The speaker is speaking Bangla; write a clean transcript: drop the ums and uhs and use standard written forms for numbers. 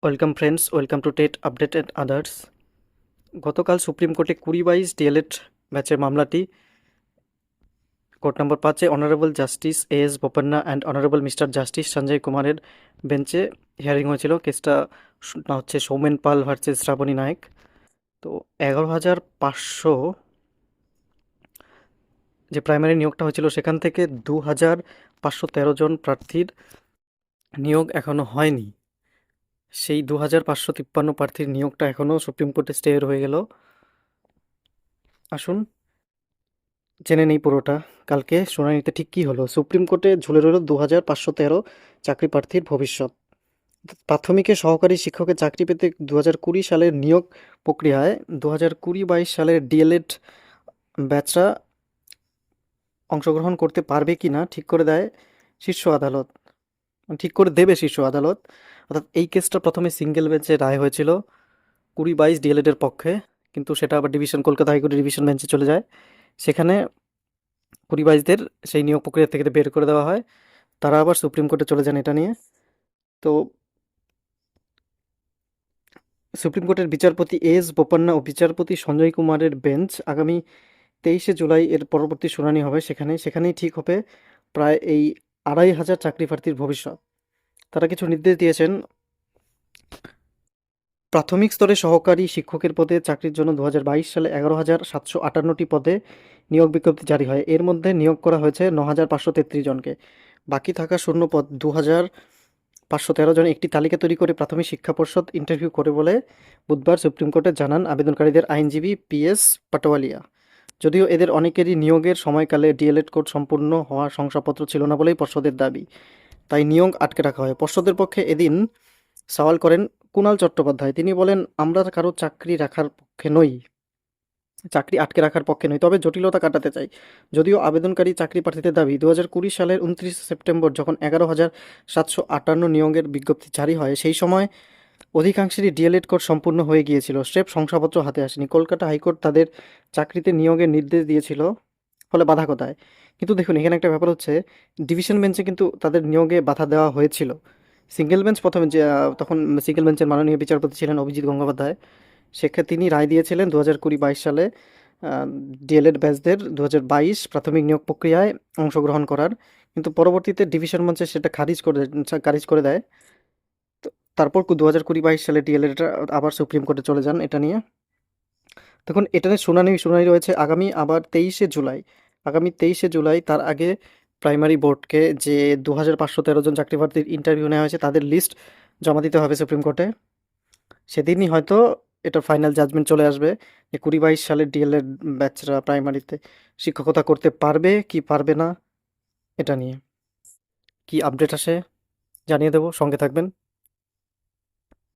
Welcome friends, welcome to TET update and others. গতকাল সুপ্রিম কোর্টে 2022 ডিএলএড ব্যাচের মামলাটি কোর্ট নম্বর 5-এ honourable justice S Bopanna and honourable mister justice Sanjay কুমারের বেঞ্চে হিয়ারিং হয়েছিল। কেসটা হচ্ছে সৌমেন পাল ভার্সেস শ্রাবণী নায়েক। তো 11,500 যে প্রাইমারি নিয়োগটা হয়েছিল সেখান থেকে 2,513 জন প্রার্থীর নিয়োগ এখনও হয়নি। সেই 2,553 প্রার্থীর নিয়োগটা এখনও সুপ্রিম কোর্টে স্টে হয়ে গেল। আসুন জেনে নেই পুরোটা। কালকে শুনানিতে ঠিক কী হলো। সুপ্রিম কোর্টে ঝুলে রইল 2,513 চাকরি প্রার্থীর ভবিষ্যৎ। প্রাথমিকে সহকারী শিক্ষকের চাকরি পেতে 2020 সালের নিয়োগ প্রক্রিয়ায় 2020-22 সালের ডিএলএড ব্যাচরা অংশগ্রহণ করতে পারবে কি না ঠিক করে দেয় শীর্ষ আদালত, ঠিক করে দেবে শীর্ষ আদালত। অর্থাৎ এই কেসটা প্রথমে সিঙ্গেল বেঞ্চে রায় হয়েছিল 2022 ডিএলএডের পক্ষে, কিন্তু সেটা আবার কলকাতা হাইকোর্টের ডিভিশন বেঞ্চে চলে যায়। সেখানে 2022-দের সেই নিয়োগ প্রক্রিয়া থেকে বের করে দেওয়া হয়। তারা আবার সুপ্রিম কোর্টে চলে যান এটা নিয়ে। তো সুপ্রিম কোর্টের বিচারপতি এস বোপান্না ও বিচারপতি সঞ্জয় কুমারের বেঞ্চ আগামী 23শে জুলাই এর পরবর্তী শুনানি হবে। সেখানেই ঠিক হবে প্রায় এই 2,500 চাকরি প্রার্থীর ভবিষ্যৎ। তারা কিছু নির্দেশ দিয়েছেন। প্রাথমিক স্তরে সহকারী শিক্ষকের পদে চাকরির জন্য 2022 সালে 11,758টি পদে নিয়োগ বিজ্ঞপ্তি জারি হয়। এর মধ্যে নিয়োগ করা হয়েছে 9,533 জনকে। বাকি থাকা শূন্য পদ 2,513 জন। একটি তালিকা তৈরি করে প্রাথমিক শিক্ষা পর্ষদ ইন্টারভিউ করে বলে বুধবার সুপ্রিম কোর্টে জানান আবেদনকারীদের আইনজীবী PS পাটোয়ালিয়া। যদিও এদের অনেকেরই নিয়োগের সময়কালে ডিএলএড কোর্স সম্পূর্ণ হওয়ার শংসাপত্র ছিল না বলেই পর্ষদের দাবি, তাই নিয়োগ আটকে রাখা হয়। পর্ষদের পক্ষে এদিন সওয়াল করেন কুণাল চট্টোপাধ্যায়। তিনি বলেন, আমরা কারো চাকরি আটকে রাখার পক্ষে নই, তবে জটিলতা কাটাতে চাই। যদিও আবেদনকারী চাকরি প্রার্থীদের দাবি 2020 সালের 29 সেপ্টেম্বর যখন 11,758 নিয়োগের বিজ্ঞপ্তি জারি হয়, সেই সময় অধিকাংশেরই ডিএলএড কোর্স সম্পূর্ণ হয়ে গিয়েছিল, স্রেফ শংসাপত্র হাতে আসেনি। কলকাতা হাইকোর্ট তাদের চাকরিতে নিয়োগের নির্দেশ দিয়েছিল, ফলে বাধা কোথায়? কিন্তু দেখুন, এখানে একটা ব্যাপার হচ্ছে, ডিভিশন বেঞ্চে কিন্তু তাদের নিয়োগে বাধা দেওয়া হয়েছিল। সিঙ্গেল বেঞ্চ প্রথমে যে তখন সিঙ্গেল বেঞ্চের মাননীয় বিচারপতি ছিলেন অভিজিৎ গঙ্গোপাধ্যায়। তিনি রায় দিয়েছিলেন 2020-22 সালে ডিএলএড ব্যাচদের 2022 প্রাথমিক নিয়োগ প্রক্রিয়ায় অংশগ্রহণ করার, কিন্তু পরবর্তীতে ডিভিশন বেঞ্চে সেটা খারিজ করে দেয়। তো তারপর 2020-22 সালে ডিএলএডটা আবার সুপ্রিম কোর্টে চলে যান এটা নিয়ে। দেখুন, এটা নিয়ে শুনানি রয়েছে আবার 23শে জুলাই। আগামী 23শে জুলাই। তার আগে প্রাইমারি বোর্ডকে যে 2,513 জন চাকরি প্রার্থীর ইন্টারভিউ নেওয়া হয়েছে তাদের লিস্ট জমা দিতে হবে সুপ্রিম কোর্টে। সেদিনই হয়তো এটা ফাইনাল জাজমেন্ট চলে আসবে যে 2022 সালের ডিএলএড ব্যাচরা প্রাইমারিতে শিক্ষকতা করতে পারবে কি পারবে না। এটা নিয়ে কি আপডেট আসে জানিয়ে দেবো, সঙ্গে থাকবেন।